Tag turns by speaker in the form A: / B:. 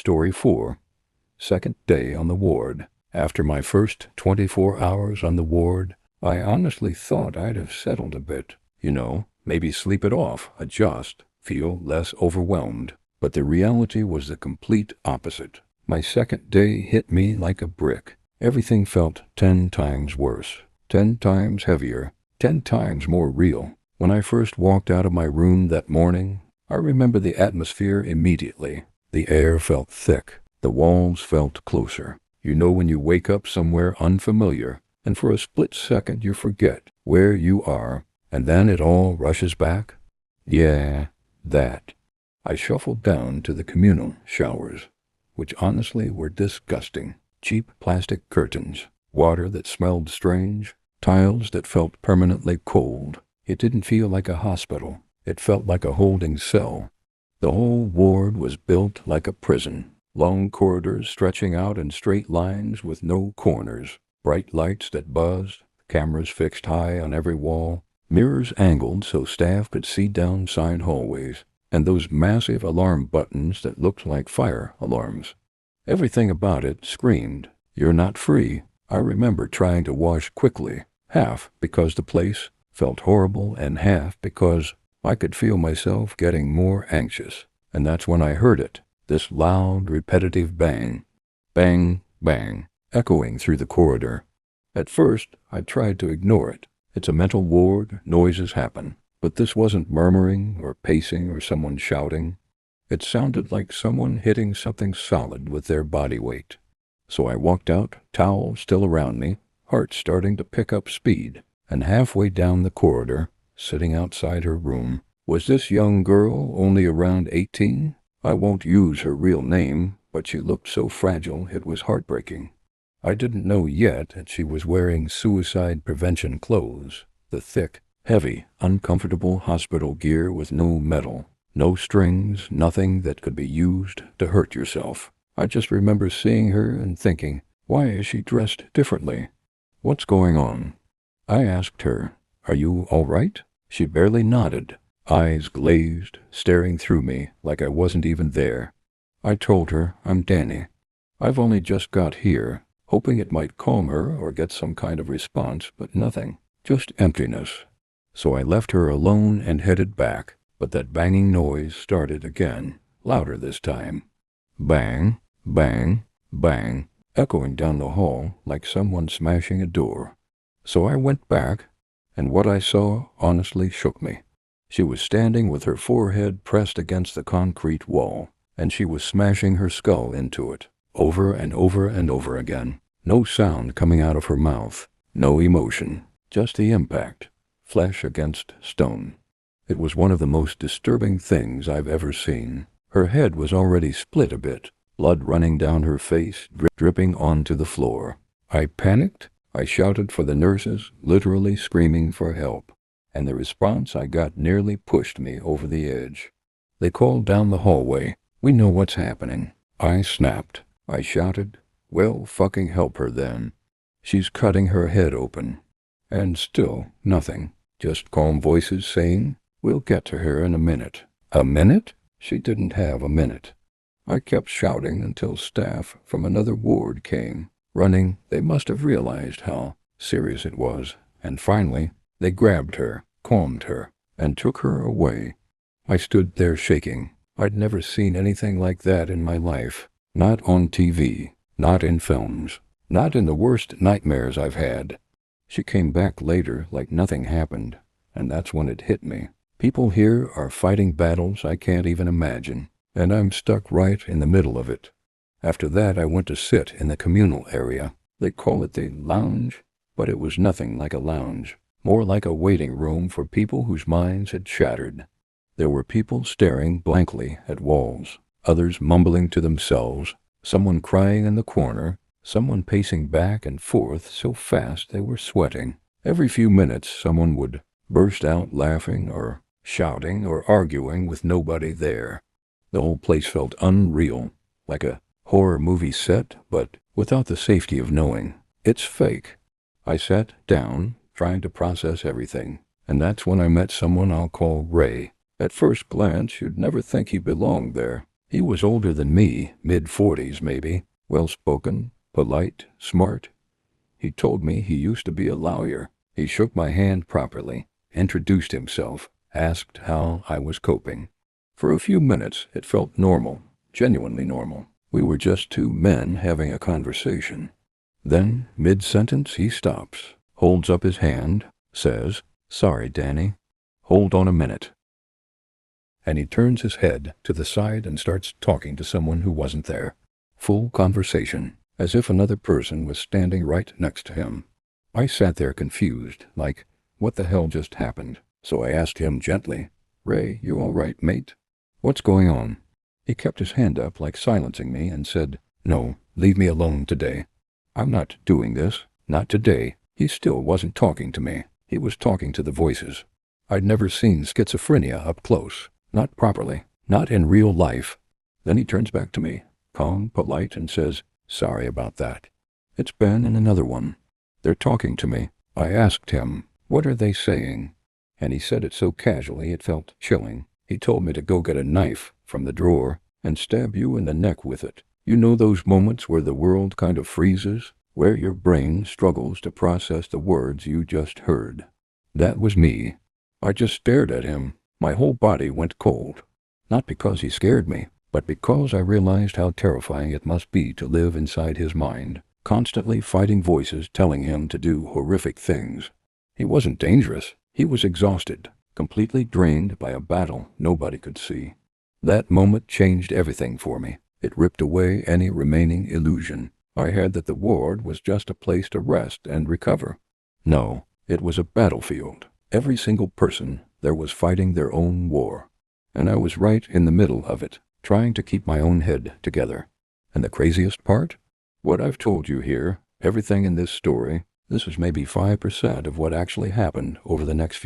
A: Story 4. Second day on the ward. After my first 24 hours on the ward, I honestly thought I'd have settled a bit. Maybe sleep it off, adjust, feel less overwhelmed. But the reality was the complete opposite. My second day hit me like a brick. Everything felt 10 times worse, 10 times heavier, 10 times more real. When I first walked out of my room that morning, I remember the atmosphere immediately. The air felt thick. The walls felt closer. When you wake up somewhere unfamiliar, and for a split second you forget where you are, and then it all rushes back? Yeah, that. I shuffled down to the communal showers, which honestly were disgusting. Cheap plastic curtains, water that smelled strange, tiles that felt permanently cold. It didn't feel like a hospital. It felt like a holding cell. The whole ward was built like a prison. Long corridors stretching out in straight lines with no corners. Bright lights that buzzed, cameras fixed high on every wall, mirrors angled so staff could see down side hallways, and those massive alarm buttons that looked like fire alarms. Everything about it screamed, "You're not free." I remember trying to wash quickly, half because the place felt horrible and half because I could feel myself getting more anxious. And that's when I heard it, this loud, repetitive bang, bang, bang, echoing through the corridor. At first, I tried to ignore it. It's a mental ward, noises happen. But this wasn't murmuring or pacing or someone shouting. It sounded like someone hitting something solid with their body weight. So I walked out, towel still around me, heart starting to pick up speed, and halfway down the corridor, sitting outside her room, was this young girl only around 18? I won't use her real name, but she looked so fragile it was heartbreaking. I didn't know yet that she was wearing suicide prevention clothes, the thick, heavy, uncomfortable hospital gear with no metal. No strings, nothing that could be used to hurt yourself. I just remember seeing her and thinking, why is she dressed differently? What's going on? I asked her, "Are you all right?" She barely nodded, eyes glazed, staring through me like I wasn't even there. I told her, "I'm Danny. I've only just got here, hoping it might calm her or get some kind of response, but nothing, just emptiness." So I left her alone and headed back. But that banging noise started again, louder this time. Bang, bang, bang, echoing down the hall like someone smashing a door. So I went back, and what I saw honestly shook me. She was standing with her forehead pressed against the concrete wall, and she was smashing her skull into it, over and over and over again. No sound coming out of her mouth, no emotion, just the impact, flesh against stone. It was one of the most disturbing things I've ever seen. Her head was already split a bit, blood running down her face, dripping onto the floor. I panicked. I shouted for the nurses, literally screaming for help. And the response I got nearly pushed me over the edge. They called down the hallway, "We know what's happening." I snapped. I shouted, "Well, fucking help her then. She's cutting her head open." And still nothing. Just calm voices saying, "We'll get to her in a minute." A minute? She didn't have a minute. I kept shouting until staff from another ward came, running. They must have realized how serious it was. And finally, they grabbed her, calmed her, and took her away. I stood there shaking. I'd never seen anything like that in my life. Not on TV, not in films, not in the worst nightmares I've had. She came back later like nothing happened, and that's when it hit me. People here are fighting battles I can't even imagine, and I'm stuck right in the middle of it. After that, I went to sit in the communal area. They call it the lounge, but it was nothing like a lounge, more like a waiting room for people whose minds had shattered. There were people staring blankly at walls, others mumbling to themselves, someone crying in the corner, someone pacing back and forth so fast they were sweating. Every few minutes, someone would burst out laughing or shouting or arguing with nobody there. The whole place felt unreal, like a horror movie set, but without the safety of knowing it's fake. I sat down, trying to process everything, and that's when I met someone I'll call Ray. At first glance, you'd never think he belonged there. He was older than me, mid-40s maybe, well-spoken, polite, smart. He told me he used to be a lawyer. He shook my hand properly, introduced himself, asked how I was coping. For a few minutes, it felt normal, genuinely normal. We were just two men having a conversation. Then, mid-sentence, he stops, holds up his hand, says, "Sorry, Danny. Hold on a minute." And he turns his head to the side and starts talking to someone who wasn't there. Full conversation, as if another person was standing right next to him. I sat there confused, like, what the hell just happened? So I asked him gently, "Ray, you all right, mate? What's going on?" He kept his hand up like silencing me and said, "No, leave me alone today. I'm not doing this, not today." He still wasn't talking to me. He was talking to the voices. I'd never seen schizophrenia up close. Not properly, not in real life. Then he turns back to me, calm, polite, and says, "Sorry about that. It's Ben and another one. They're talking to me." I asked him, "What are they saying?" And he said it so casually it felt chilling. He told me to go get a knife from the drawer and stab you in the neck with it. You know those moments where the world kind of freezes, where your brain struggles to process the words you just heard? That was me. I just stared at him. My whole body went cold. Not because he scared me, but because I realized how terrifying it must be to live inside his mind, constantly fighting voices telling him to do horrific things. He wasn't dangerous. He was exhausted, completely drained by a battle nobody could see. That moment changed everything for me. It ripped away any remaining illusion I had that the ward was just a place to rest and recover. No, it was a battlefield. Every single person there was fighting their own war. And I was right in the middle of it, trying to keep my own head together. And the craziest part? What I've told you here, everything in this story, this is maybe 5% of what actually happened over the next few